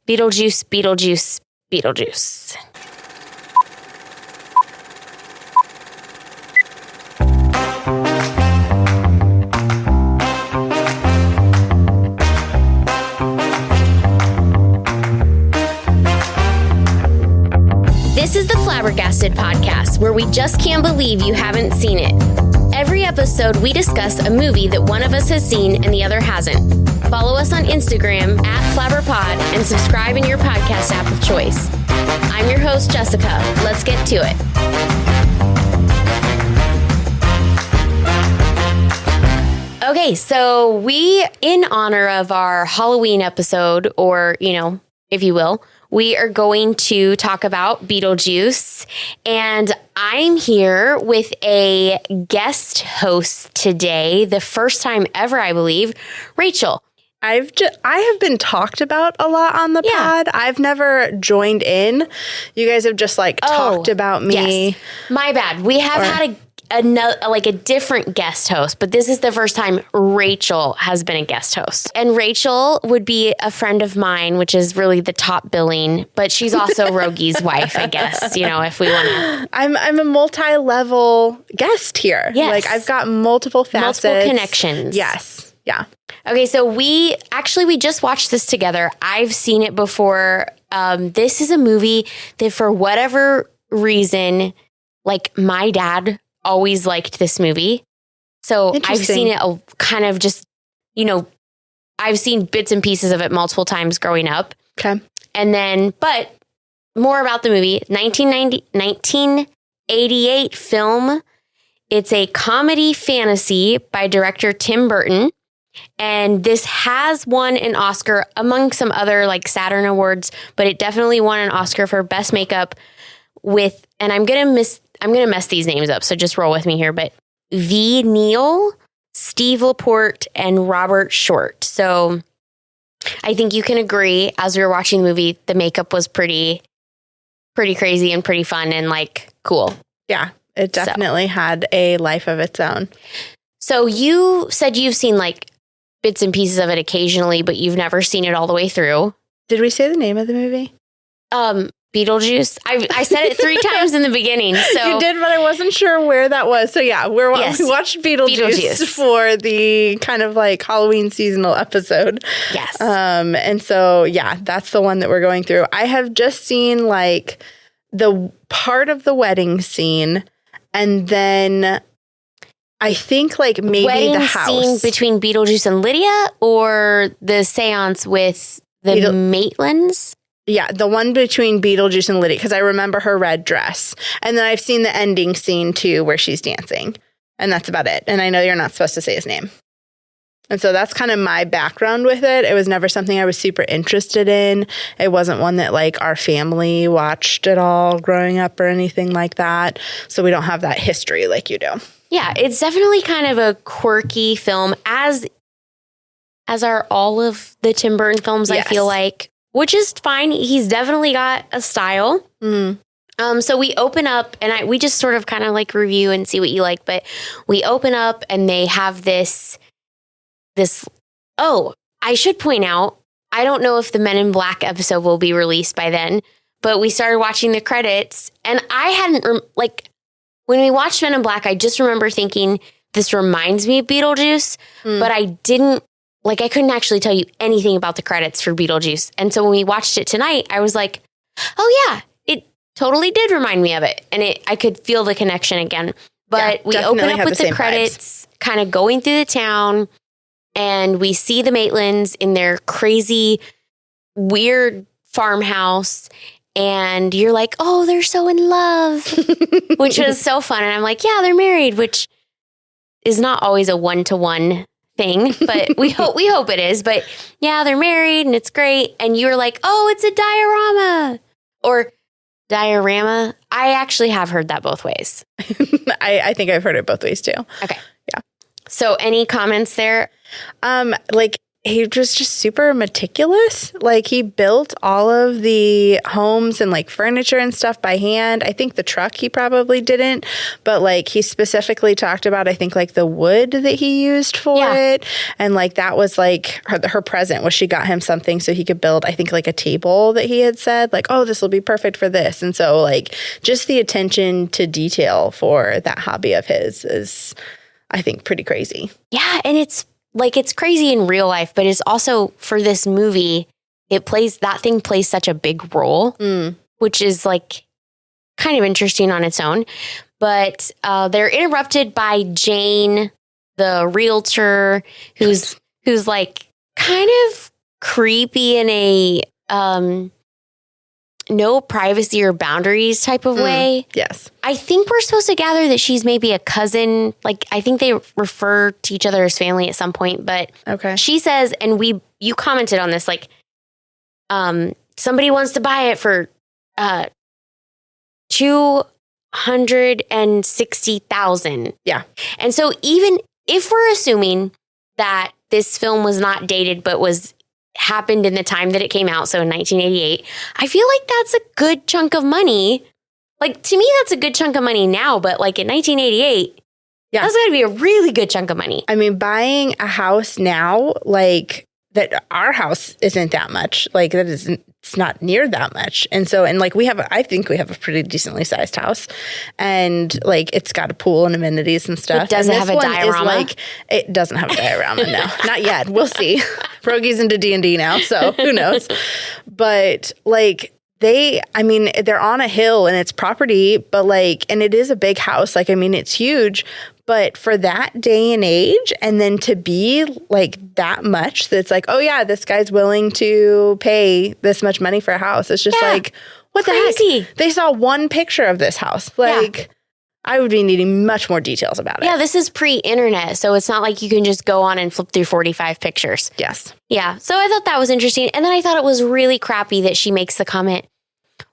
Beetlejuice, Beetlejuice, Beetlejuice. This is the Flabbergasted podcast, where we just can't believe you haven't seen it. Every episode, we discuss a movie that one of us has seen and the other hasn't. Follow us on Instagram @FlabberPod and subscribe in your podcast app of choice. I'm your host, Jessica. Let's get to it. Okay, so we, in honor of our Halloween episode, or, if you will, we are going to talk about Beetlejuice, and I'm here with a guest host today, the first time ever, I believe, Rachel. I have been talked about a lot on the pod. I've never joined in. You guys have just talked about me. Yes. My bad. We have had a different guest host, but this is the first time Rachel has been a guest host. And Rachel would be a friend of mine, which is really the top billing, but she's also Rogie's wife, I guess, if we want to. I'm a multi-level guest here. Yes. I've got multiple facets. Multiple connections. Yes. Yeah. Okay, so we just watched this together. I've seen it before. This is a movie that for whatever reason, my dad always liked this movie. So I've seen it kind of just, I've seen bits and pieces of it multiple times growing up. Okay. And then, but more about the movie, 1988 film. It's a comedy fantasy by director Tim Burton. And this has won an Oscar among some other Saturn Awards, but it definitely won an Oscar for best makeup with, and I'm going to mess these names up, so just roll with me here, but V. Neal, Steve Laporte, and Robert Short. So I think you can agree, as we were watching the movie, the makeup was pretty crazy and pretty fun and cool. Yeah, it definitely had a life of its own. So you said you've seen bits and pieces of it occasionally, but you've never seen it all the way through. Did we say the name of the movie? Beetlejuice. I said it 3 times in the beginning. So you did, but I wasn't sure where that was. So yeah, we watched Beetlejuice for the kind of Halloween seasonal episode. Yes. And so yeah, that's the one that we're going through. I have just seen the part of the wedding scene, and then I think maybe wedding the house scene between Beetlejuice and Lydia, or the seance with the Maitlands. Yeah, the one between Beetlejuice and Lydia, because I remember her red dress. And then I've seen the ending scene, too, where she's dancing. And that's about it. And I know you're not supposed to say his name. And so that's kind of my background with it. It was never something I was super interested in. It wasn't one that, our family watched at all growing up or anything like that. So we don't have that history like you do. Yeah, it's definitely kind of a quirky film, as are all of the Tim Burton films, yes. I feel like. Which is fine. He's definitely got a style. Mm-hmm. So we open up, and we just sort of kind of review and see what you like. But we open up, and they have this. Oh, I should point out, I don't know if the Men in Black episode will be released by then. But we started watching the credits, and I hadn't when we watched Men in Black, I just remember thinking this reminds me of Beetlejuice, but I didn't. I couldn't actually tell you anything about the credits for Beetlejuice. And so when we watched it tonight, I was like, oh yeah, it totally did remind me of it. And I could feel the connection again. But we open up with the credits, kind of going through the town, and we see the Maitlands in their crazy, weird farmhouse. And you're like, oh, they're so in love, which was so fun. And I'm like, yeah, they're married, which is not always a one-to-one thing, but we hope it is. But yeah, they're married and it's great. And you're like, oh, it's a diorama or diorama. I actually have heard that both ways. I think I've heard it both ways too. Okay. Yeah. So any comments there? he was just super meticulous. Like, he built all of the homes and like furniture and stuff by hand. I think the truck he probably didn't, but like he specifically talked about, I think, like the wood that he used for it. And like that was like her present was she got him something so he could build, I think, like a table that he had said like, oh, this will be perfect for this. And so like just the attention to detail for that hobby of his is, I think, pretty crazy. Yeah. And it's crazy in real life, but it's also for this movie, that thing plays such a big role, which is like kind of interesting on its own. But they're interrupted by Jane, the realtor, who's like kind of creepy in a no privacy or boundaries type of way. Yes. I think we're supposed to gather that she's maybe a cousin. Like, I think they refer to each other as family at some point, but she says, and you commented on this, like, somebody wants to buy it for $260,000. Yeah. And so even if we're assuming that this film was not dated, but happened in the time that it came out, so in 1988, I feel like that's a good chunk of money. Like, to me, that's a good chunk of money now, but like in 1988, that's going to be a really good chunk of money. I mean, buying a house now, like that, our house isn't that much. Like it's not near that much. And so, and like I think we have a pretty decently sized house, and like it's got a pool and amenities and stuff. It doesn't have a diorama. It doesn't have a diorama, no, not yet. We'll see. Rogi's into D&D now, so who knows? But like they're on a hill and it's property, but like, and it is a big house. Like, I mean, it's huge, but for that day and age, and then to be like that much, that's like, oh yeah, this guy's willing to pay this much money for a house. It's just like, what crazy. the heck? They saw one picture of this house. Like, I would be needing much more details about it. Yeah, this is pre-internet, so it's not like you can just go on and flip through 45 pictures. Yes. Yeah, so I thought that was interesting. And then I thought it was really crappy that she makes the comment,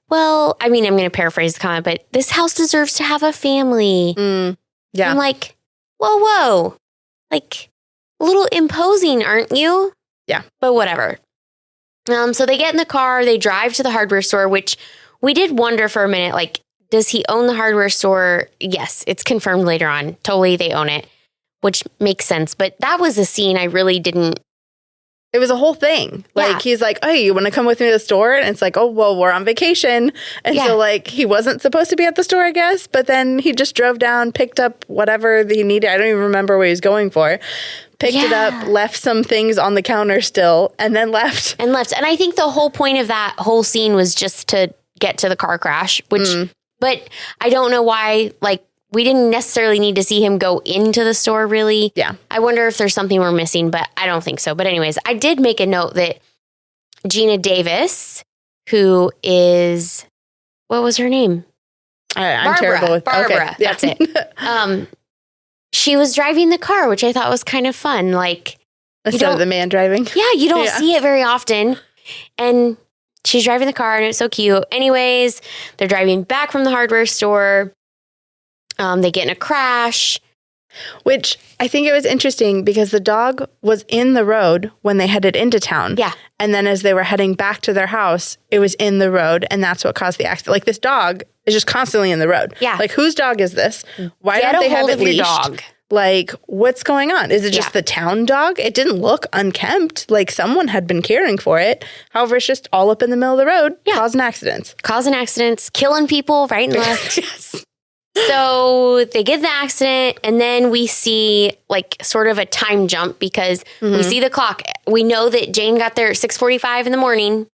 well, I mean, I'm going to paraphrase the comment, but this house deserves to have a family. Yeah. I'm like, whoa. Like, a little imposing, aren't you? Yeah. But whatever. So they get in the car, they drive to the hardware store, which we did wonder for a minute, like, does he own the hardware store? Yes, it's confirmed later on. Totally, they own it, which makes sense. But that was a scene I really didn't. It was a whole thing. Like, he's like, oh, you want to come with me to the store? And it's like, oh, well, we're on vacation. And so, like, he wasn't supposed to be at the store, I guess. But then he just drove down, picked up whatever he needed. I don't even remember what he was going for. Picked it up, left some things on the counter still, and then left. And I think the whole point of that whole scene was just to get to the car crash, which... But I don't know why, like, we didn't necessarily need to see him go into the store, really. Yeah. I wonder if there's something we're missing, but I don't think so. But anyways, I did make a note that Gina Davis, who is, what was her name? I'm terrible with Barbara, okay. That's it. She was driving the car, which I thought was kind of fun. Like, instead of the man driving. Yeah, you don't see it very often. And she's driving the car and it's so cute. Anyways, they're driving back from the hardware store. They get in a crash. Which I think it was interesting because the dog was in the road when they headed into town. Yeah. And then as they were heading back to their house, it was in the road. And that's what caused the accident. Like, this dog is just constantly in the road. Yeah. Like, whose dog is this? Why don't they have it leashed? Dog. Like, what's going on? Is it just the town dog? It didn't look unkempt. Like, someone had been caring for it. However, it's just all up in the middle of the road, causing accidents. Killing people right and left. Yes. So they get in the accident, and then we see, like, sort of a time jump because we see the clock. We know that Jane got there at 6:45 in the morning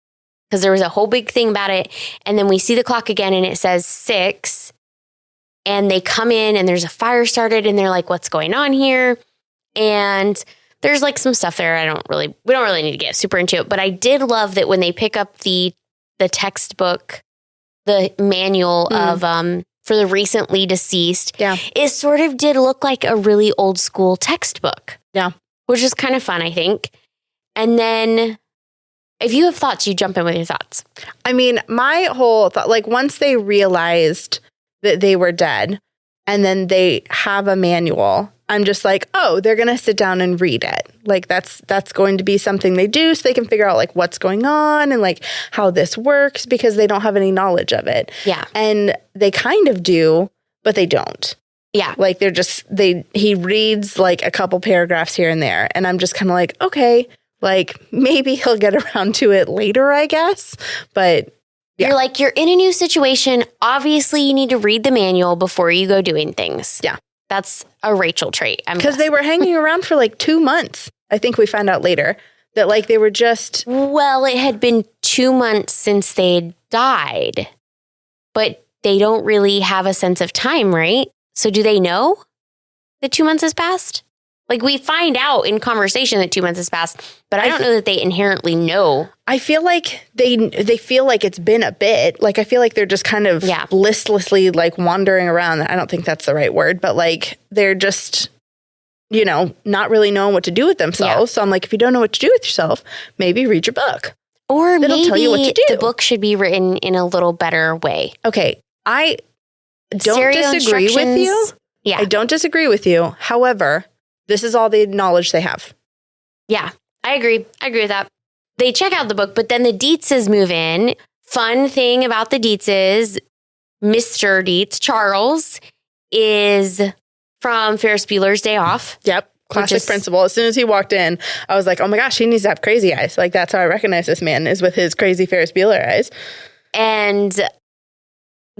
because there was a whole big thing about it. And then we see the clock again, and it says 6. And they come in and there's a fire started and they're like, what's going on here? And there's like some stuff there. We don't really need to get super into it, but I did love that when they pick up the textbook, the manual of, for the recently deceased, it sort of did look like a really old school textbook. Yeah. Which is kind of fun, I think. And then if you have thoughts, you jump in with your thoughts. I mean, my whole thought, like, once they realized that they were dead and then they have a manual, I'm just like, oh, they're going to sit down and read it. Like that's going to be something they do so they can figure out like what's going on and like how this works because they don't have any knowledge of it. Yeah. And they kind of do, but they don't. Yeah. Like he reads like a couple paragraphs here and there. And I'm just kind of like, okay, like maybe he'll get around to it later, I guess. But yeah. You're like, you're in a new situation. Obviously, you need to read the manual before you go doing things. Yeah. That's a Rachel trait. Because they were hanging around for like 2 months. I think we found out later that like they were just. Well, it had been 2 months since they'd died, but they don't really have a sense of time, right? So do they know that 2 months has passed? Like we find out in conversation that 2 months has passed, but I don't know that they inherently know. I feel like they feel like it's been a bit. Like I feel like they're just kind of listlessly like wandering around. I don't think that's the right word, but like they're just, you know, not really knowing what to do with themselves. Yeah. So I'm like, if you don't know what to do with yourself, maybe read your book. Or it'll maybe tell you what to do. The book should be written in a little better way. Okay. I don't disagree with you. Yeah. I don't disagree with you. However, this is all the knowledge they have. Yeah, I agree. I agree with that. They check out the book, but then the Dietzes move in. Fun thing about the Dietzes, Mr. Dietz, Charles, is from Ferris Bueller's Day Off. Yep. Classic principal. As soon as he walked in, I was like, oh my gosh, he needs to have crazy eyes. Like, that's how I recognize this man is with his crazy Ferris Bueller eyes. And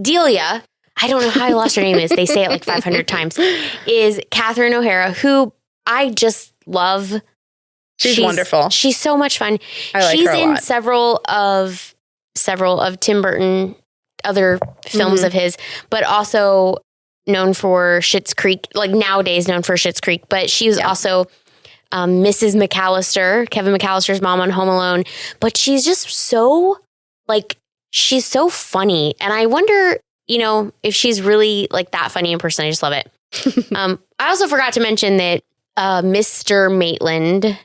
Delia, I don't know how I lost her name is. They say it like 500 times, is Catherine O'Hara, who I just love. She's wonderful. She's so much fun. I like her a lot. She's in several of Tim Burton other films of his, but also known for Schitt's Creek, like nowadays known for Schitt's Creek. But she was also Mrs. McAllister, Kevin McAllister's mom on Home Alone. But she's just so, like, she's so funny. And I wonder, you know, if she's really like that funny in person. I just love it. I also forgot to mention that Mr. Maitland,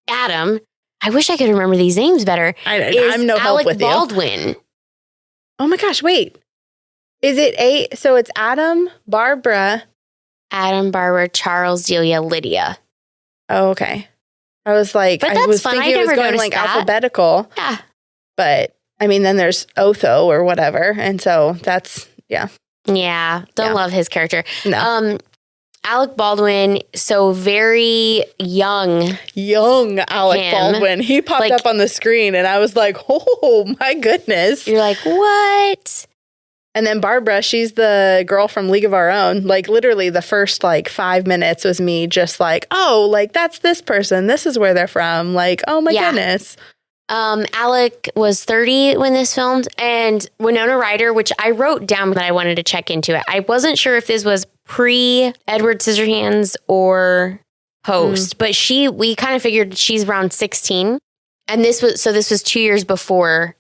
Adam, I wish I could remember these names better. I'm no help with Baldwin. You. Oh my gosh, wait. Is it so it's Adam, Barbara, Charles, Delia, Lydia. Oh, okay. I was like, but that's I was fun. thinking I it was never going like that. alphabetical. Yeah. But I mean, then there's Otho or whatever. And so that's, yeah. Yeah. Don't love his character. No. Alec Baldwin, so very young. Young Alec Baldwin. He popped up on the screen and I was like, oh my goodness. You're like, what? And then Barbara, she's the girl from League of Our Own. Like literally the first like 5 minutes was me just like, oh, like that's this person. This is where they're from. Like, oh my goodness. Alec was 30 when this filmed, and Winona Ryder, which I wrote down that I wanted to check into it. I wasn't sure if this was pre-Edward Scissorhands or post, but we kind of figured she's around 16. And this was 2 years before.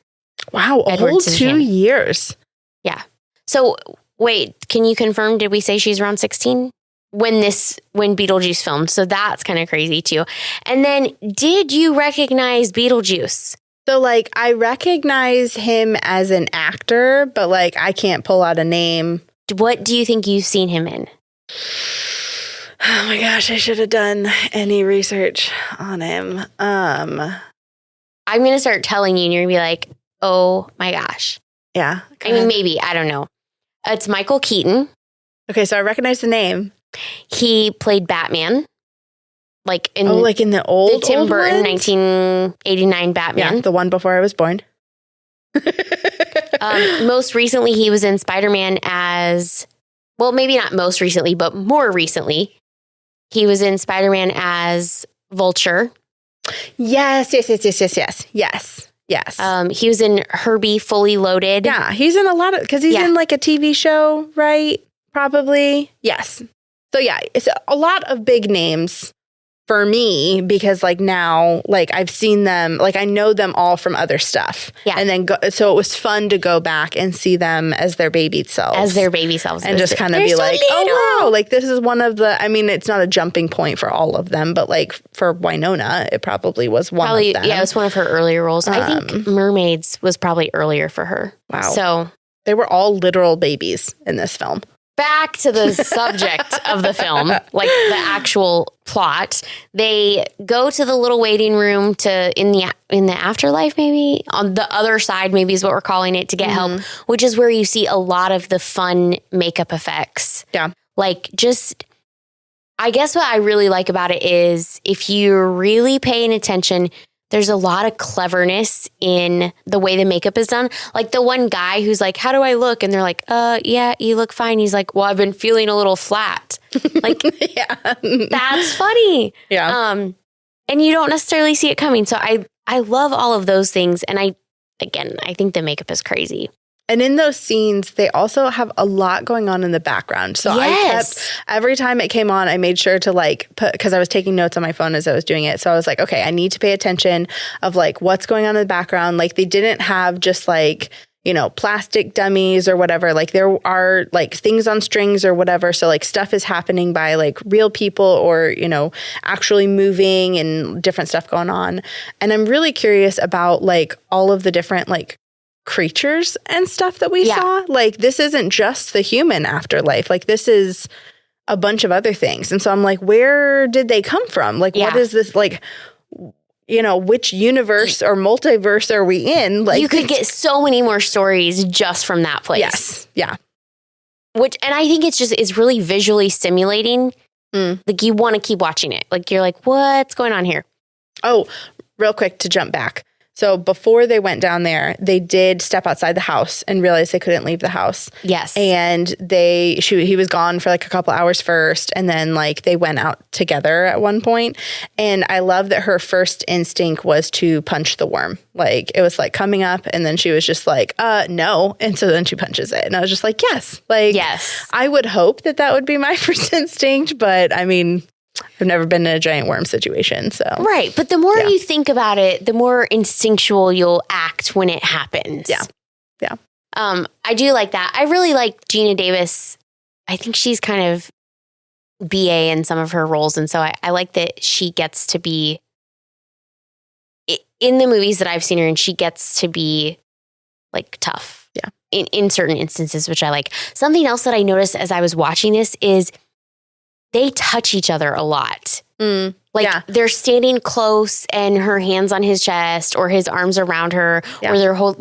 Wow, a whole 2 years. Yeah. So wait, can you confirm, did we say she's around 16? When Beetlejuice filmed. So that's kind of crazy too. And then did you recognize Beetlejuice? So like I recognize him as an actor, but like I can't pull out a name. What do you think you've seen him in? Oh my gosh, I should have done any research on him. I'm going to start telling you and you're going to be like, oh my gosh. Yeah. I mean, maybe, I don't know. It's Michael Keaton. Okay, so I recognize the name. He played Batman, like in the old Tim Burton 1989 Batman, yeah, the one before I was born. Most recently, he was in Spider-Man maybe not most recently, but more recently, he was in Spider-Man as Vulture. Yes. He was in Herbie Fully Loaded. Yeah, he's in a lot of because he's in like a TV show, right? Probably. Yes. So yeah, it's a lot of big names for me because like now, like I've seen them, like I know them all from other stuff. Yeah. And then so it was fun to go back and see them as their baby selves. And just kind of be like, little. Oh wow, like this is one of the, I mean, it's not a jumping point for all of them, but like for Winona, it probably was one of them. Yeah, it was one of her earlier roles. I think Mermaids was probably earlier for her. Wow. So they were all literal babies in this film. back to the subject of the film, like the actual plot. They go to the little waiting room in the afterlife, maybe on the other side, maybe is what we're calling it, to get help, which is where you see a lot of the fun makeup effects. Yeah. Like, just, I guess what I really like about it is if you're really paying attention, there's a lot of cleverness in the way the makeup is done. Like the one guy who's like, how do I look? And they're like, yeah, you look fine. He's like, well, I've been feeling a little flat. Like, yeah, that's funny. Yeah. And you don't necessarily see it coming. So I love all of those things. And I think the makeup is crazy. And in those scenes, they also have a lot going on in the background. So I kept, every time it came on, I made sure to like put, because I was taking notes on my phone as I was doing it. So I was like, okay, I need to pay attention of like what's going on in the background. Like they didn't have just like, you know, plastic dummies or whatever. Like there are like things on strings or whatever. So like stuff is happening by like real people or, you know, actually moving and different stuff going on. And I'm really curious about like all of the different like creatures and stuff that we saw. Like this isn't just the human afterlife. Like this is a bunch of other things. And so I'm like, where did they come from? Like what is this, like, you know, which universe or multiverse are we in? Like you could get so many more stories just from that place. Yes. Yeah. And I think it's really visually stimulating. Like you want to keep watching it. Like you're like, what's going on here? Oh, real quick to jump back. So before they went down there, they did step outside the house and realize they couldn't leave the house. Yes. And he was gone for like a couple hours first. And then like they went out together at one point. And I love that her first instinct was to punch the worm. Like it was like coming up and then she was just like, no. And so then she punches it. And I was just like, yes. Like, yes. I would hope that would be my first instinct. But I mean, I've never been in a giant worm situation, so. Right. But the more you think about it, the more instinctual you'll act when it happens. Yeah. Yeah. I do like that. I really like Gina Davis. I think she's kind of BA in some of her roles. And so I like that she gets to be in the movies that I've seen her in, she gets to be like tough. Yeah. In certain instances, which I like. Something else that I noticed as I was watching this is they touch each other a lot. They're standing close and her hands on his chest or his arms around her or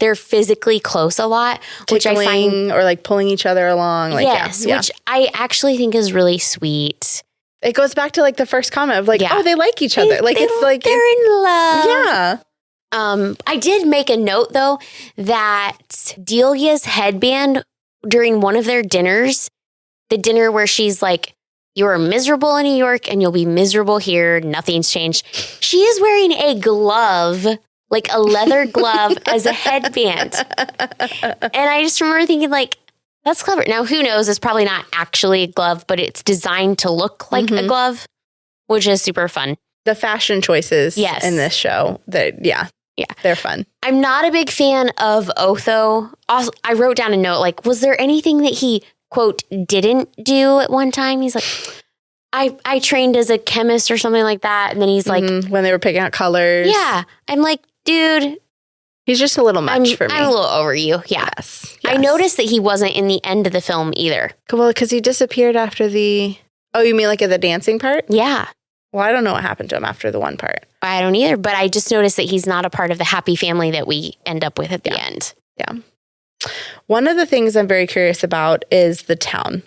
they're physically close a lot, which I find, or like pulling each other along. Like, which I actually think is really sweet. It goes back to like the first comment of like, oh, they like each other. Like it's like they're in love. Yeah. I did make a note though that Delia's headband during one of their dinners, the dinner where she's like, you're miserable in New York and you'll be miserable here. Nothing's changed. She is wearing a glove, like a leather glove as a headband. And I just remember thinking like, that's clever. Now, who knows? It's probably not actually a glove, but it's designed to look like a glove, which is super fun. The fashion choices in this show, they're fun. I'm not a big fan of Otho. Also, I wrote down a note, like, was there anything that he quote, didn't do at one time? He's like, I trained as a chemist or something like that. And then he's like, when they were picking out colors. Yeah. I'm like, dude. He's just a little much for me. I'm a little over you. Yeah. Yes. I noticed that he wasn't in the end of the film either. Well, because he disappeared after the, oh, you mean like at the dancing part? Yeah. Well, I don't know what happened to him after the one part. I don't either, but I just noticed that he's not a part of the happy family that we end up with at the end. Yeah. One of the things I'm very curious about is the town.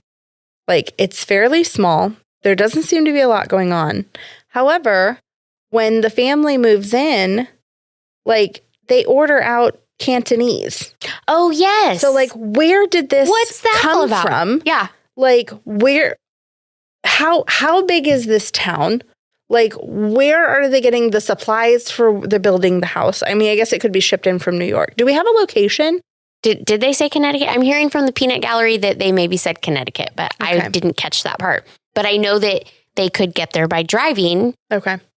Like, it's fairly small. There doesn't seem to be a lot going on. However, when the family moves in, like, they order out Cantonese. Oh, yes. So, like, where did this come from? Yeah. Like, how big is this town? Like, where are they getting the supplies for the building the house? I mean, I guess it could be shipped in from New York. Do we have a location? Did they say Connecticut? I'm hearing from the Peanut Gallery that they maybe said Connecticut, but I didn't catch that part. But I know that they could get there by driving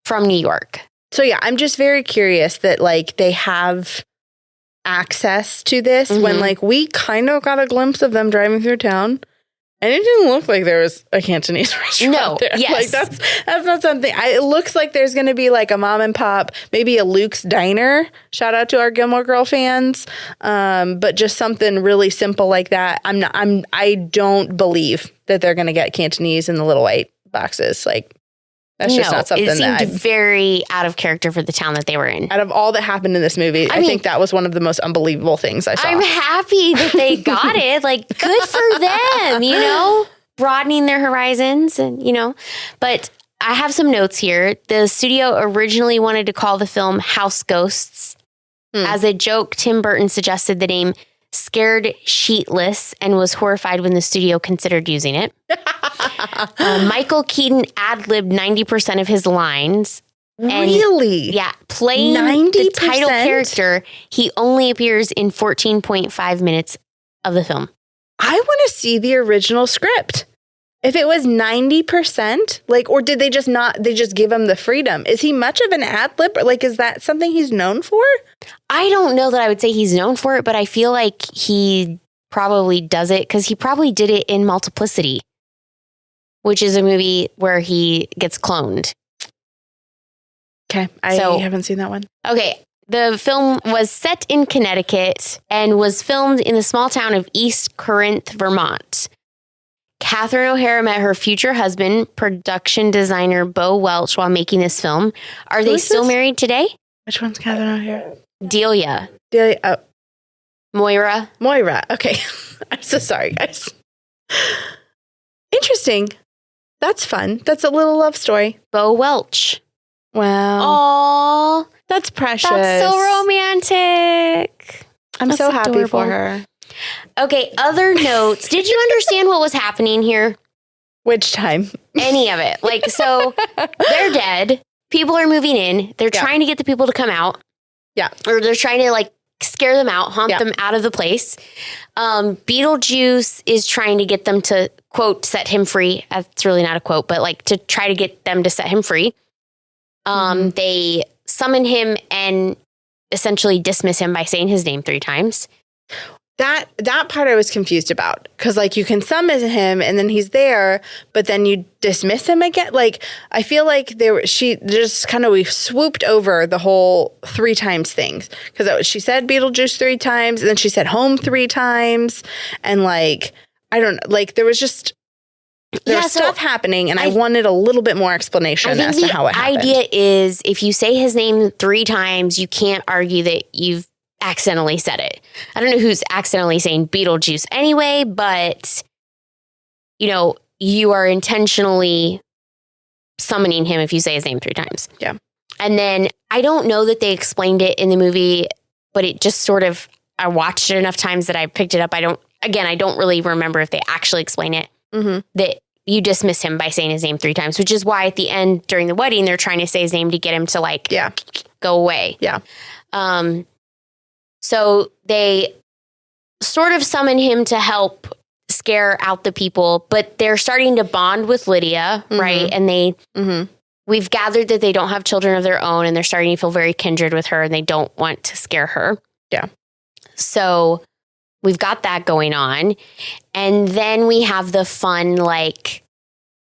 from New York. So yeah, I'm just very curious that like they have access to this when like we kind of got a glimpse of them driving through town. And it didn't look like there was a Cantonese restaurant there. Yes. Like that's not something. It looks like there's going to be like a mom and pop, maybe a Luke's Diner. Shout out to our Gilmore Girl fans. But just something really simple like that. I don't believe that they're going to get Cantonese in the little white boxes. Like, that's just not something that it seemed very out of character for the town that they were in. Out of all that happened in this movie, I think that was one of the most unbelievable things I saw. I'm happy that they got it. Like, good for them, you know? Broadening their horizons and, you know. But I have some notes here. The studio originally wanted to call the film House Ghosts. As a joke, Tim Burton suggested the name Scared Sheetless and was horrified when the studio considered using it. Michael Keaton ad-libbed 90% of his lines. Really? Yeah. Playing 90%? the title character, he only appears in 14.5 minutes of the film. I want to see the original script. If it was 90%, like, or did they just give him the freedom? Is he much of an ad-lib? Like, is that something he's known for? I don't know that I would say he's known for it, but I feel like he probably does it because he probably did it in Multiplicity, which is a movie where he gets cloned. Okay, I haven't seen that one. Okay, the film was set in Connecticut and was filmed in the small town of East Corinth, Vermont. Catherine O'Hara met her future husband, production designer Bo Welch, while making this film. Are they still married today? Which one's Catherine O'Hara? Delia. Moira. Okay. I'm so sorry, guys. Interesting. That's fun. That's a little love story. Bo Welch. Wow. Aww. That's precious. That's so romantic. I'm so happy for her. Okay, other notes. Did you understand what was happening here? Which time? Any of it. Like, so they're dead. People are moving in. They're trying to get the people to come out. Yeah. Or they're trying to, like, scare them out, haunt them out of the place. Beetlejuice is trying to get them to, quote, set him free. That's really not a quote, but, like, to try to get them to set him free. They summon him and essentially dismiss him by saying his name 3 times. That part I was confused about, because like you can summon him and then he's there, but then you dismiss him again. Like I feel like we swooped over the whole 3 times things, because she said Beetlejuice 3 times and then she said home 3 times, and like I don't know, like there was stuff happening, and I wanted a little bit more explanation as to how it happened. The idea is if you say his name 3 times, you can't argue that you've accidentally said it. I don't know who's accidentally saying Beetlejuice anyway, but you know, you are intentionally summoning him if you say his name 3 times. Yeah. And then I don't know that they explained it in the movie, but it just sort of, I watched it enough times that I picked it up. I don't really remember if they actually explain it. That you dismiss him by saying his name 3 times, which is why at the end during the wedding, they're trying to say his name to get him to like go away. Yeah. So they sort of summon him to help scare out the people, but they're starting to bond with Lydia, right? And we've gathered that they don't have children of their own, and they're starting to feel very kindred with her, and they don't want to scare her. Yeah. So we've got that going on. And then we have the fun, like,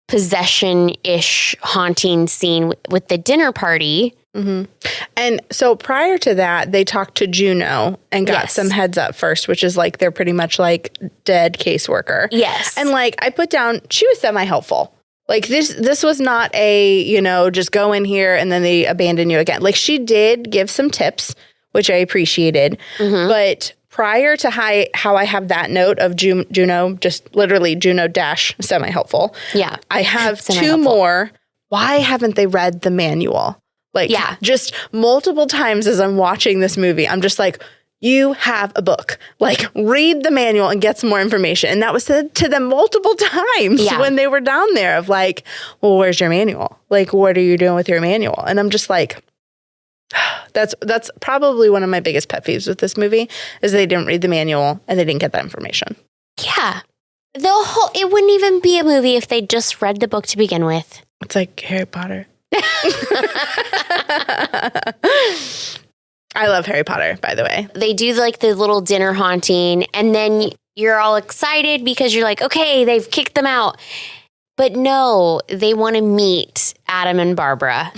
possession-ish haunting scene with the dinner party. And so prior to that, they talked to Juno and got some heads up first, which is like they're pretty much like dead caseworker. Yes. And like I put down, she was semi-helpful. Like this was not a, you know, just go in here and then they abandon you again. Like she did give some tips, which I appreciated. But prior to how I have that note of Juno, just literally Juno dash semi-helpful. Yeah. I have 2 more. Why haven't they read the manual? Like, just multiple times as I'm watching this movie, I'm just like, you have a book. Like, read the manual and get some more information. And that was said to them multiple times when they were down there of like, well, where's your manual? Like, what are you doing with your manual? And I'm just like, that's probably one of my biggest pet peeves with this movie is they didn't read the manual and they didn't get that information. Yeah. It wouldn't even be a movie if they just read the book to begin with. It's like Harry Potter. I love Harry Potter, by the way. They do like the little dinner haunting, and then you're all excited because you're like, okay, they've kicked them out. But no, they want to meet Adam and Barbara.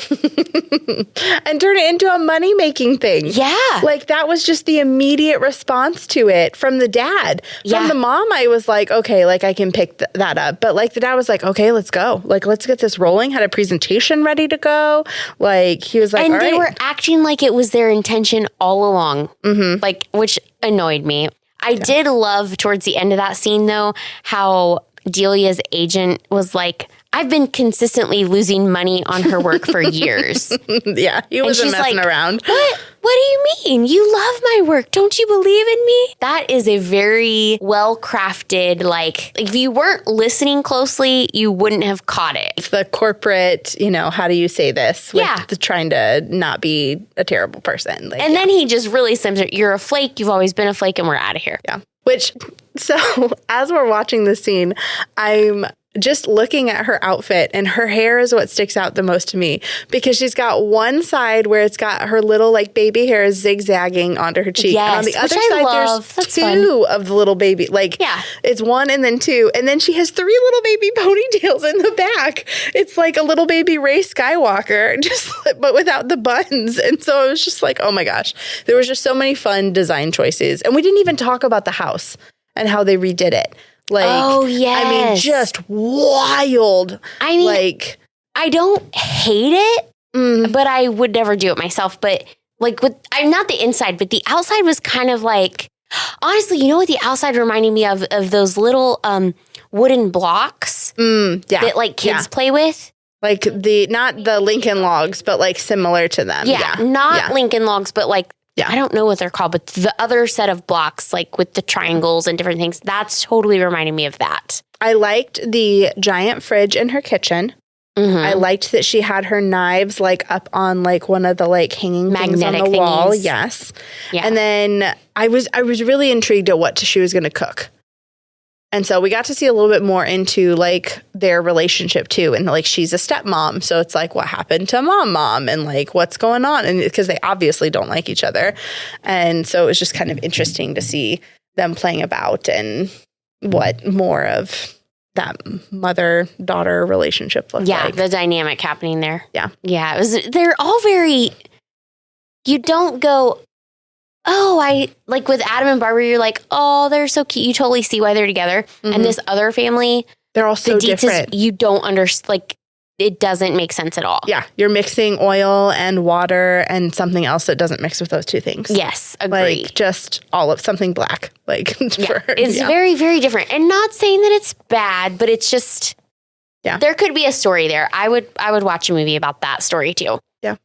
And turn it into a money-making thing. Yeah. Like, that was just the immediate response to it from the dad. Yeah. From the mom, I was like, okay, like, I can pick that up. But, like, the dad was like, okay, let's go. Like, let's get this rolling. Had a presentation ready to go. Like, he was like, and all they right. were acting like it was their intention all along. Like, which annoyed me. I did love towards the end of that scene, though, how Delia's agent was like, I've been consistently losing money on her work for years. Yeah, he wasn't messing around. What do you mean? You love my work. Don't you believe in me? That is a very well-crafted, like, if you weren't listening closely, you wouldn't have caught it. It's the corporate, how do you say this? With Yeah. trying to not be a terrible person. Like, And then he just really slims it. You're a flake. You've always been a flake, and we're out of here. Yeah. So as we're watching this scene, I'm just looking at her outfit, and her hair is what sticks out the most to me, because she's got one side where it's got her little like baby hair zigzagging onto her cheek. Yes, and on the other which I side, love. there's That's two of the little baby. Like, Yeah. it's one and then two. And then she has three little baby ponytails in the back. It's like a little baby Rey Skywalker, but without the buns. And so it was just like, oh my gosh, there was just so many fun design choices. And we didn't even talk about the house and how they redid it. Like, Oh, yes. I mean, just wild. I mean, Like, I don't hate it, but I would never do it myself. But like I'm not the inside, but the outside was kind of like, honestly, you know what the outside reminded me of those little wooden blocks that like kids play with. Like not the Lincoln Logs, but like similar to them. Not Lincoln Logs, but like, I don't know what they're called, but the other set of blocks, like with the triangles and different things, that's totally reminding me of that. I liked the giant fridge in her kitchen. I liked that she had her knives like up on like one of the like hanging Magnetic things on the wall. thingies. Yes. Yeah. And then I was really intrigued at what she was going to cook. And so we got to see a little bit more into like their relationship too. And like, she's a stepmom. So it's like, what happened to mom and like, what's going on? And because they obviously don't like each other. And so it was just kind of interesting to see them playing about and what more of that mother-daughter relationship looked like. Yeah, the dynamic happening there. Yeah. Yeah, they're all very, you don't go, oh, I, like with Adam and Barbara, you're like, oh, they're so cute. You totally see why they're together. And this other family, they're all so the deets different. you don't understand, like, it doesn't make sense at all. Yeah, you're mixing oil and water and something else that doesn't mix with those two things. Yes, agreed. Like just all of something black. Like It's very, very different. And not saying that it's bad, but it's just, there could be a story there. I would watch a movie about that story too. Yeah.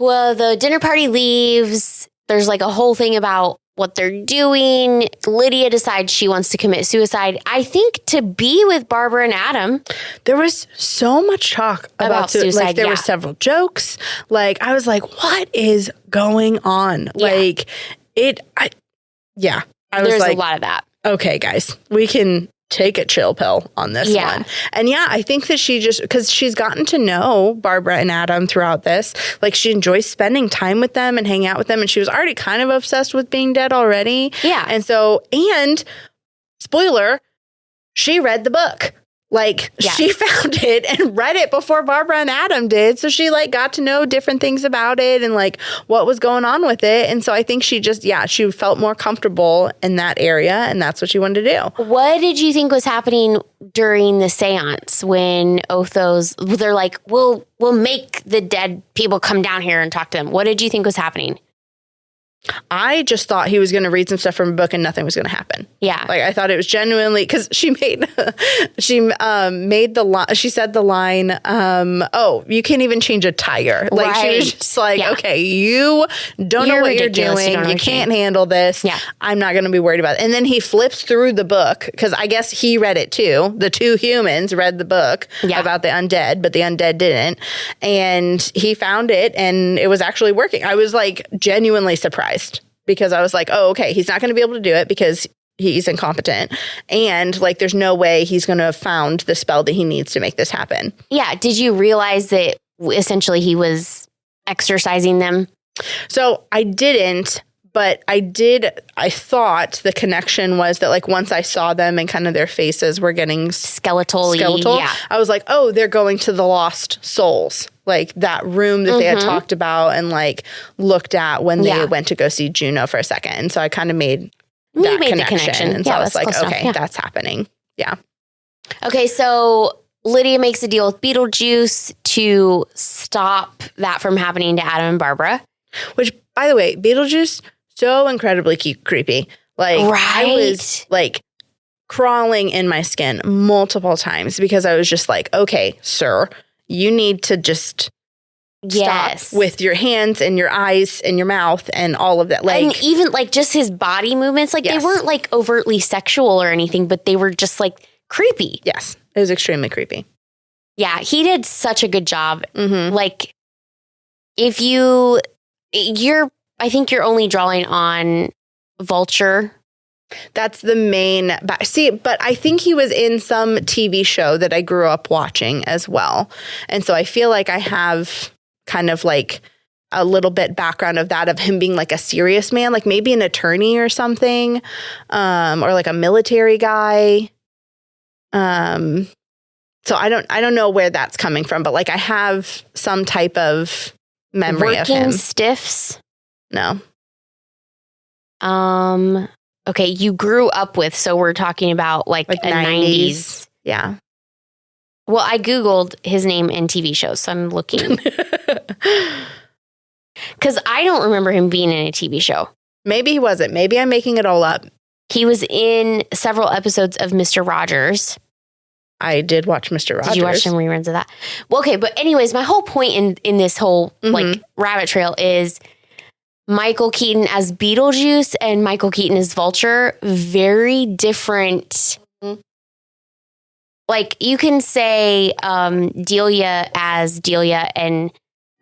Well, the dinner party leaves. There's like a whole thing about what they're doing. Lydia decides she wants to commit suicide, I think, to be with Barbara and Adam. There was so much talk about suicide. Like, there were several jokes. Like, I was like, what is going on? Yeah. Like, there's a lot of that. Okay, guys, we can take a chill pill on this one. And I think that she just, because she's gotten to know Barbara and Adam throughout this, like she enjoys spending time with them and hanging out with them. And she was already kind of obsessed with being dead already. Yeah. And so, and spoiler, she read the book. Like she found it and read it before Barbara and Adam did. So she like got to know different things about it and like what was going on with it. And so I think she just, she felt more comfortable in that area. And that's what she wanted to do. What did you think was happening during the seance when Otho's, they're like, we'll make the dead people come down here and talk to them. What did you think was happening? I just thought he was going to read some stuff from a book and nothing was going to happen. Yeah. Like I thought it was genuinely, because she made the line, she said the line, oh, you can't even change a tire. Like she was just like, okay, you don't know what you're doing. You can't handle this. Yeah. I'm not going to be worried about it. And then he flips through the book because I guess he read it too. The two humans read the book about the undead, but the undead didn't. And he found it and it was actually working. I was like genuinely surprised. Because I was like, oh, okay, he's not going to be able to do it because he's incompetent. And like, there's no way he's going to have found the spell that he needs to make this happen. Yeah. Did you realize that essentially he was exorcising them? So I didn't, But I thought the connection was that, like, once I saw them and kind of their faces were getting skeletal, Yeah. I was like, oh, they're going to the Lost Souls. Like, that room that they had talked about and, like, looked at when they went to go see Juno for a second. And so I kind of made that connection. And so I was like, okay, that's happening. Yeah. Okay, so Lydia makes a deal with Beetlejuice to stop that from happening to Adam and Barbara. Which, by the way, Beetlejuice, so incredibly creepy. Like, I was, like, crawling in my skin multiple times because I was just like, okay, sir, you need to just stop with your hands and your eyes and your mouth and all of that. Like, and even, like, just his body movements, like, they weren't, like, overtly sexual or anything, but they were just, like, creepy. Yes, it was extremely creepy. Yeah, he did such a good job. Mm-hmm. Like, if I think you're only drawing on Vulture. That's the main. But I think he was in some TV show that I grew up watching as well. And so I feel like I have kind of like a little bit background of that, of him being like a serious man, like maybe an attorney or something, or like a military guy. So I don't know where that's coming from, but like I have some type of memory of him. Working Stiffs? No. Okay, you grew up with, so we're talking about like a 90s. Yeah. Well, I Googled his name and TV shows, so I'm looking. Because I don't remember him being in a TV show. Maybe he wasn't. Maybe I'm making it all up. He was in several episodes of Mr. Rogers. I did watch Mr. Rogers. Did you watch some reruns of that? Well, okay, but anyways, my whole point in this whole like rabbit trail is Michael Keaton as Beetlejuice and Michael Keaton as Vulture. Very different. Like, you can say Delia as Delia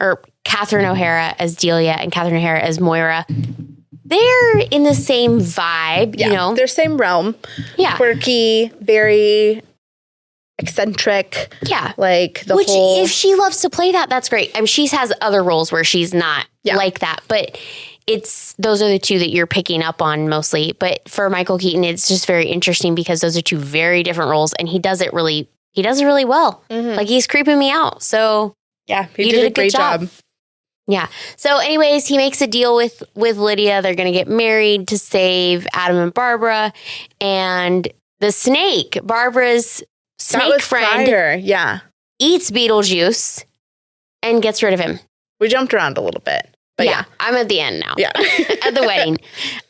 or Catherine O'Hara as Delia and Catherine O'Hara as Moira. They're in the same vibe, you know? They're same realm. Yeah. Quirky, very eccentric. Yeah. Like the Which, whole... if she loves to play that, that's great. I mean, she has other roles where she's not like that, but those are the two that you're picking up on mostly. But for Michael Keaton, it's just very interesting because those are two very different roles, and he does it really well. Like, he's creeping me out. So yeah, he did a great job. Yeah. So anyways, he makes a deal with Lydia. They're going to get married to save Adam and Barbara. And the snake, Barbara's snake friend, eats Beetlejuice and gets rid of him. We jumped around a little bit. But yeah, I'm at the end now. Yeah. At the wedding.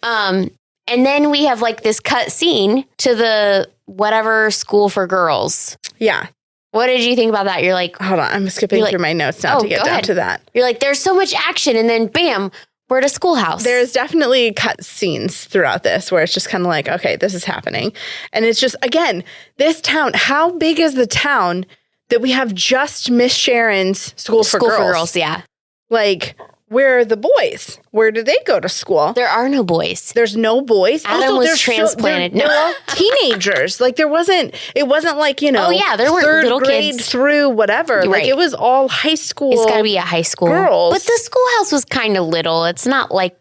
And then we have like this cut scene to the whatever school for girls. Yeah. What did you think about that? You're like, hold on, I'm skipping through my notes now to get down to that. You're like, there's so much action, and then bam, we're at a schoolhouse. There's definitely cut scenes throughout this where it's just kind of like, okay, this is happening. And it's just, again, this town, how big is the town that we have just Miss Sharon's school for girls? Yeah. Like, where are the boys? Where do they go to school? There are no boys. There's no boys. Adam was transplanted. They're all teenagers. Like, it wasn't like, you know, there weren't third little grade kids through whatever. Right. Like, it was all high school. It's got to be a high school. Girls. But the schoolhouse was kind of little. It's not like.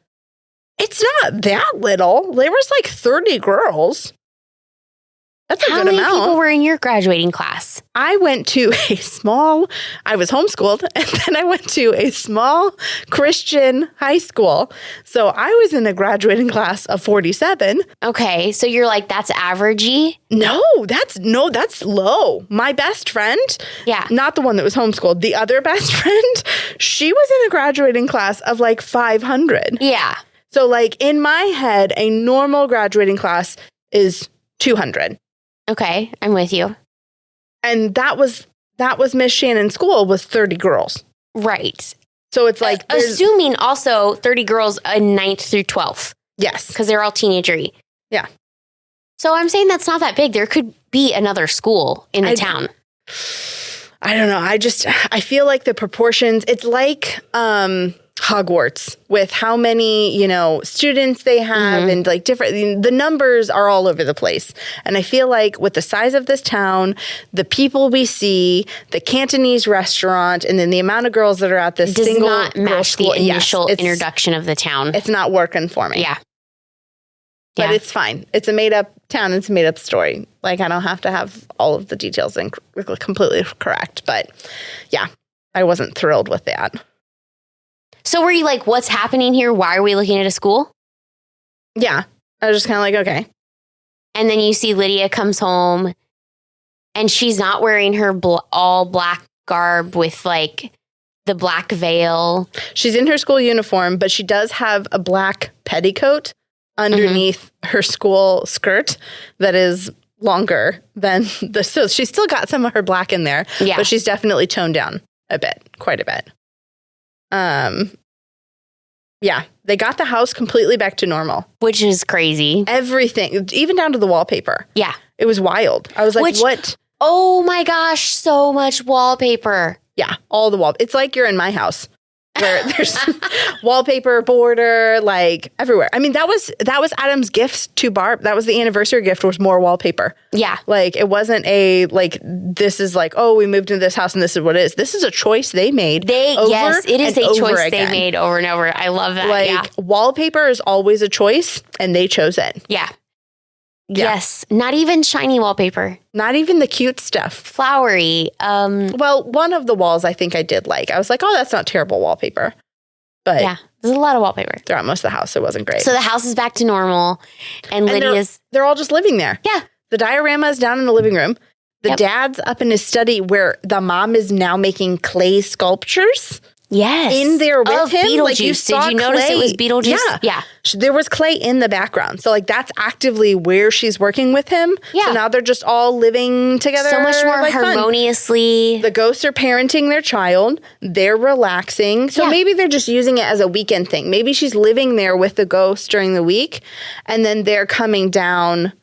It's not that little. There was like 30 girls. That's a good amount. How many people were in your graduating class? I went to I was homeschooled, and then I went to a small Christian high school. So I was in a graduating class of 47. Okay, so you're like, that's averagey? No, that's low. My best friend, not the one that was homeschooled, the other best friend, she was in a graduating class of like 500. Yeah. So like in my head, a normal graduating class is 200. Okay, I'm with you. And that was Miss Shannon's school was 30 girls. Right. So it's like... assuming also 30 girls in 9th through 12th. Yes. Because they're all teenagery. Yeah. So I'm saying that's not that big. There could be another school in the town. I don't know. I feel like the proportions... It's like Hogwarts with how many, students they have and like different, the numbers are all over the place. And I feel like with the size of this town, the people we see, the Cantonese restaurant, and then the amount of girls that are at this does single not match school, the initial introduction of the town. It's not working for me. Yeah. But it's fine. It's a made up town. It's a made up story. Like, I don't have to have all of the details completely correct. But yeah, I wasn't thrilled with that. So were you like, what's happening here? Why are we looking at a school? Yeah. I was just kind of like, okay. And then you see Lydia comes home and she's not wearing her all black garb with like the black veil. She's in her school uniform, but she does have a black petticoat underneath her school skirt that is longer than so she's still got some of her black in there, but she's definitely toned down a bit, quite a bit. Yeah, they got the house completely back to normal. Which is crazy. Everything, even down to the wallpaper. Yeah. It was wild. I was like, what? Oh my gosh, so much wallpaper. Yeah, all the wall. It's like you're in my house where there's wallpaper, border, like everywhere. I mean, that was Adam's gift to Barb. That was the anniversary gift, was more wallpaper. Yeah. Like, it wasn't this is like, oh, we moved into this house and this is what it is. This is a choice they made. Yes, it is a choice they made over and over. I love that. Like, wallpaper is always a choice and they chose it. Yeah. Yes. Not even shiny wallpaper. Not even the cute stuff. Flowery. Well, one of the walls I think I did like. I was like, oh, that's not terrible wallpaper. But yeah, there's a lot of wallpaper throughout most of the house. It wasn't great. So the house is back to normal and Lydia's... They're all just living there. Yeah. The diorama is down in the living room. The dad's up in his study where the mom is now making clay sculptures. Yes. In there with him. Beetlejuice. Like, you saw Did you notice it was Beetlejuice? Yeah. There was clay in the background. So, like, that's actively where she's working with him. Yeah. So now they're just all living together. So much more harmoniously. Fun. The ghosts are parenting their child. They're relaxing. So maybe they're just using it as a weekend thing. Maybe she's living there with the ghosts during the week. And then they're coming down.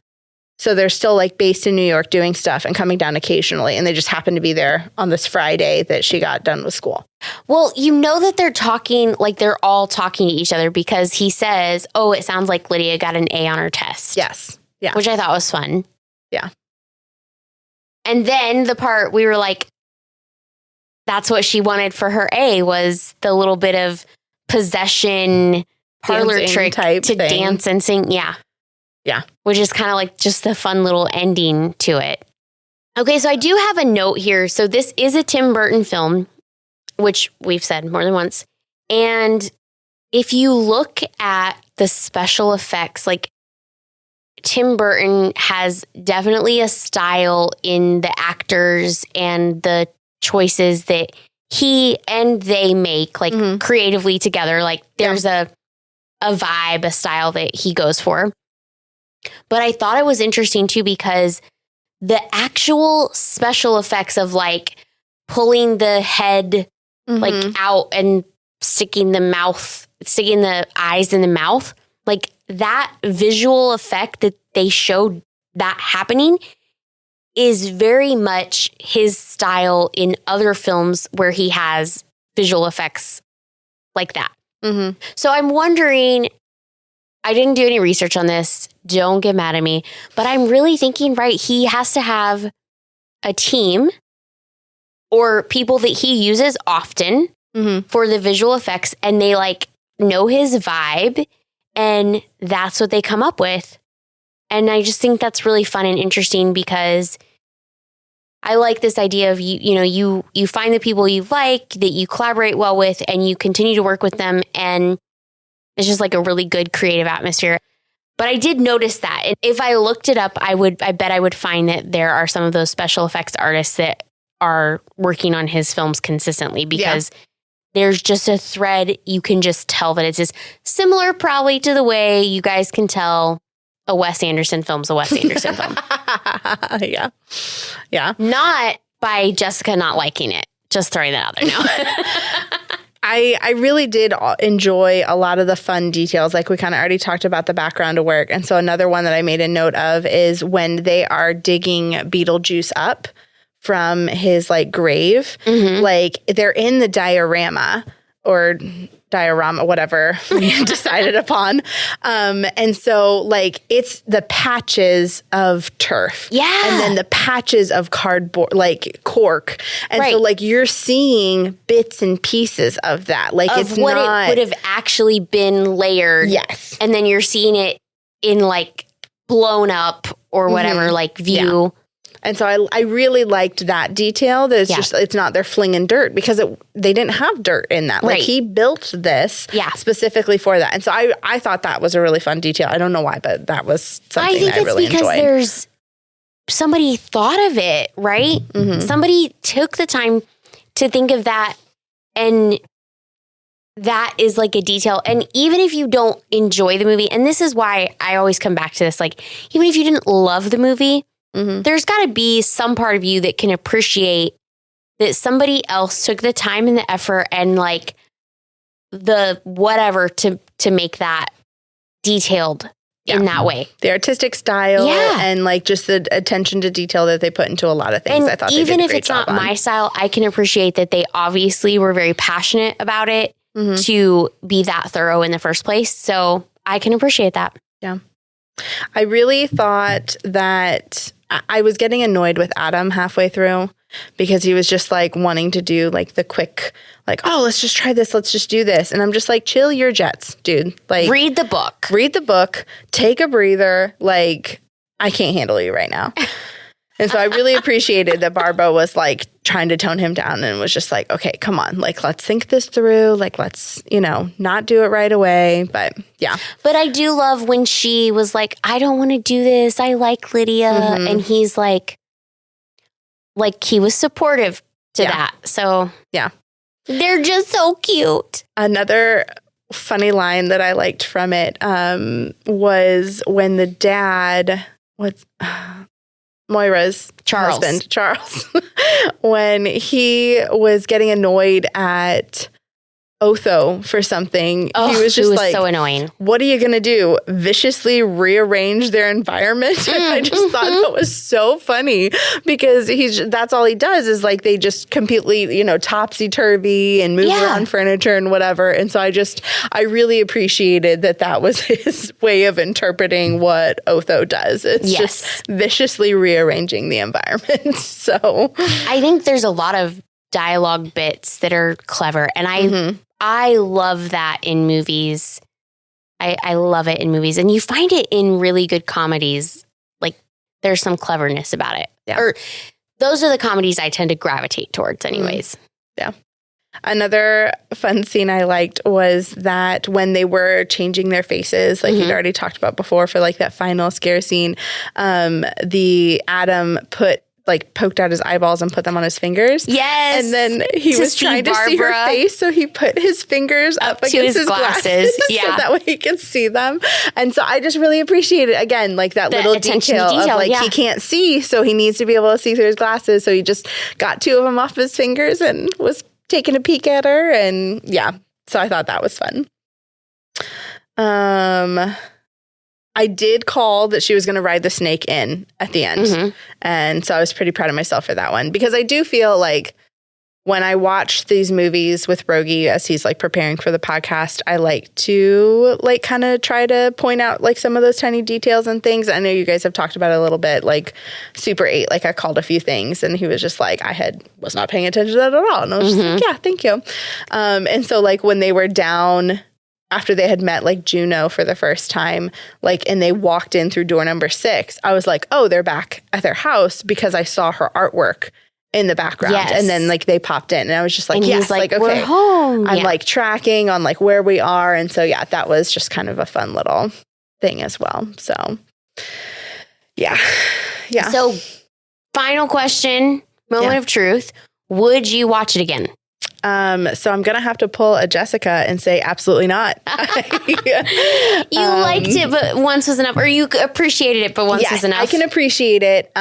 So they're still like based in New York doing stuff and coming down occasionally. And they just happen to be there on this Friday that she got done with school. Well, you know that they're talking, like they're all talking to each other because he says, oh, it sounds like Lydia got an A on her test. Yes. Yeah. Which I thought was fun. Yeah. And then the part we were like, that's what she wanted for her A was the little bit of possession parlor Dancing trick type to thing. dance and sing. Yeah. Yeah. Which is kind of like just the fun little ending to it. Okay, so I do have a note here. So this is a Tim Burton film, which we've said more than once. And if you look at the special effects, like Tim Burton has definitely a style in the actors and the choices that he and they make, like creatively together. Like there's a vibe, a style that he goes for. But I thought it was interesting too because the actual special effects of like pulling the head like out and sticking the eyes in the mouth, like that visual effect that they showed that happening is very much his style in other films where he has visual effects like that. So I'm wondering, I didn't do any research on this. Don't get mad at me. But I'm really thinking, right, he has to have a team or people that he uses often for the visual effects. And they like know his vibe. And that's what they come up with. And I just think that's really fun and interesting because I like this idea of you find the people you like, that you collaborate well with, and you continue to work with them. And it's just like a really good creative atmosphere. But I did notice that. And if I looked it up, I bet I would find that there are some of those special effects artists that are working on his films consistently because there's just a thread. You can just tell that it's just similar probably to the way you guys can tell a Wes Anderson film's a Wes Anderson film. Yeah. Not by Jessica not liking it. Just throwing that out there now. I really did enjoy a lot of the fun details. Like we kind of already talked about the background of work. And so another one that I made a note of is when they are digging Beetlejuice up from his like grave, like they're in the diorama or diorama, whatever we decided upon. And so like it's the patches of turf. Yeah. And then the patches of cardboard, like cork. And Right. so like you're seeing bits and pieces of that. Like Of it's what not. it would have actually been layered. Yes. And then you're seeing it in like blown up or whatever, like view. And so I really liked that detail. That it's just, it's not they're flinging dirt because they didn't have dirt in that. Like Right. he built this specifically for that. And so I thought that was a really fun detail. I don't know why, but that was something that I really enjoyed. I think it's because somebody thought of it, right? Mm-hmm. Somebody took the time to think of that, and that is like a detail. And even if you don't enjoy the movie, and this is why I always come back to this, like even if you didn't love the movie, there's got to be some part of you that can appreciate that somebody else took the time and the effort and like the whatever to make that detailed in that way. The artistic style and like just the attention to detail that they put into a lot of things. And I thought even they did a if great it's job not my style, I can appreciate that they obviously were very passionate about it to be that thorough in the first place. So I can appreciate that. Yeah. I really thought that I was getting annoyed with Adam halfway through because he was just like wanting to do like the quick, like, oh, let's just try this. Let's just do this. And I'm just like, chill your jets, dude. Like read the book, take a breather. Like I can't handle you right now. And so I really appreciated that Barbara was like trying to tone him down and was just like, okay, come on. Like, let's think this through. Like, let's, not do it right away. But yeah. But I do love when she was like, I don't want to do this. I like Lydia. And he's like he was supportive to that. So yeah, they're just so cute. Another funny line that I liked from it was when the dad was Moira's husband, Charles, when he was getting annoyed at Otho for something. He was just like, so annoying. What are you going to do? Viciously rearrange their environment? And I just thought that was so funny because that's all he does is like they just completely, topsy-turvy and move around furniture and whatever. And so I really appreciated that was his way of interpreting what Otho does. It's just viciously rearranging the environment. So I think there's a lot of dialogue bits that are clever. And I love that in movies. I love it in movies. And you find it in really good comedies. Like there's some cleverness about it. Yeah. Or those are the comedies I tend to gravitate towards anyways. Yeah. Another fun scene I liked was that when they were changing their faces, like you'd already talked about before for like that final scare scene, the Adam poked out his eyeballs and put them on his fingers. Yes. And then he was trying to see her face, so he put his fingers up against his glasses so that way he could see them. And so I just really appreciated, again, like that little detail of like he can't see, so he needs to be able to see through his glasses. So he just got two of them off his fingers and was taking a peek at her. And so I thought that was fun. I did call that she was going to ride the snake in at the end. And so I was pretty proud of myself for that one because I do feel like when I watch these movies with Rogie as he's like preparing for the podcast, I like to like kind of try to point out like some of those tiny details and things. I know you guys have talked about it a little bit, like Super 8, like I called a few things and he was just like, was not paying attention to that at all. And I was just like, yeah, thank you. And so like when they were down after they had met like Juno for the first time, like, and they walked in through door number 6, I was like, oh, they're back at their house because I saw her artwork in the background. Yes. And then like they popped in and I was just like, and yes, like, okay, we're home. I'm like tracking on like where we are. And so, that was just kind of a fun little thing as well. So yeah. So final question, moment of truth. Would you watch it again? So I'm going to have to pull a Jessica and say absolutely not. You liked it, but once was enough, or you appreciated it, but once was enough. I can appreciate it.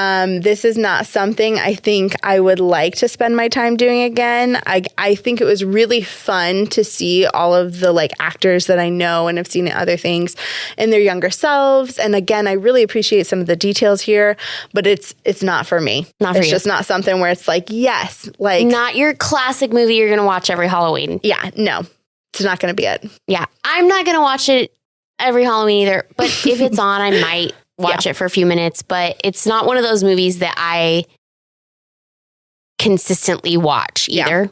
This is not something I think I would like to spend my time doing again. I think it was really fun to see all of the like actors that I know and have seen in other things in their younger selves. And again, I really appreciate some of the details here, but it's not for me. It's just not something where it's like, yes, like not your classic movie you're going to watch every Halloween. Yeah, no. It's not going to be it. Yeah. I'm not going to watch it every Halloween either. But if it's on, I might watch it for a few minutes. But it's not one of those movies that I consistently watch either.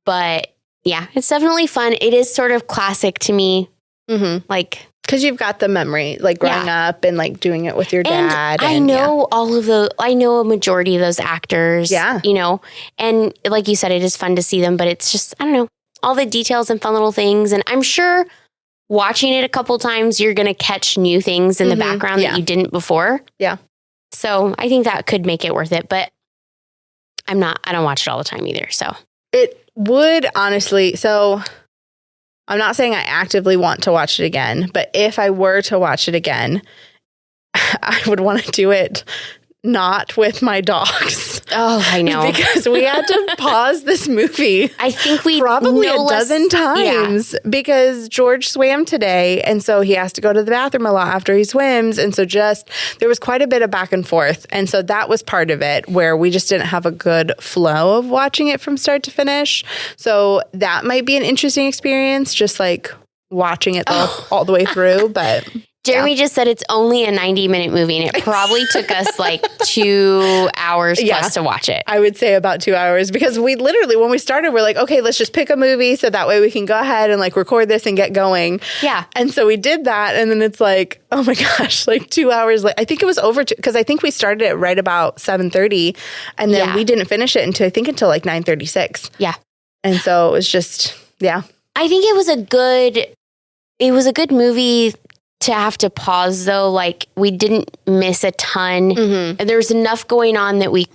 But yeah, it's definitely fun. It is sort of classic to me. Mm-hmm. Like, because you've got the memory, like growing up and like doing it with your dad. I know all of I know a majority of those actors. Yeah. You know, and like you said, it is fun to see them, but it's just, I don't know, all the details and fun little things. And I'm sure watching it a couple times, you're going to catch new things in the background that you didn't before. Yeah. So I think that could make it worth it, but I don't watch it all the time either. So it would honestly, so I'm not saying I actively want to watch it again, but if I were to watch it again, I would want to do it not with my dogs. Oh, I know. Because we had to pause this movie. I think we probably a dozen times because George swam today. And so he has to go to the bathroom a lot after he swims. And so there was quite a bit of back and forth. And so that was part of it where we just didn't have a good flow of watching it from start to finish. So that might be an interesting experience, just like watching it all the way through. But Jeremy just said it's only a 90-minute movie, and it probably took us like 2 hours plus to watch it. I would say about 2 hours, because we literally, when we started, we're like, okay, let's just pick a movie so that way we can go ahead and like record this and get going. Yeah. And so we did that, and then it's like, oh my gosh, like 2 hours late. I think it was over, because I think we started it right about 7:30, and then we didn't finish it until like 9:36. Yeah. And so it was just, I think it was a good movie to have to pause, though. Like, we didn't miss a ton. And there was enough going on that we,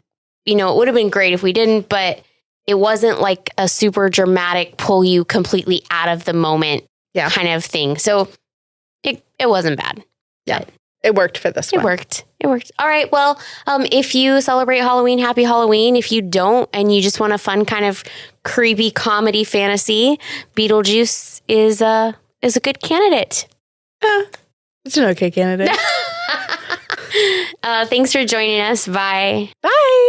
it would have been great if we didn't, but it wasn't like a super dramatic pull you completely out of the moment kind of thing. So it wasn't bad. Yeah. It worked for this one. It worked. All right. Well, if you celebrate Halloween, happy Halloween. If you don't, and you just want a fun kind of creepy comedy fantasy, Beetlejuice is a good candidate. It's an okay candidate. Thanks for joining us. Bye. Bye.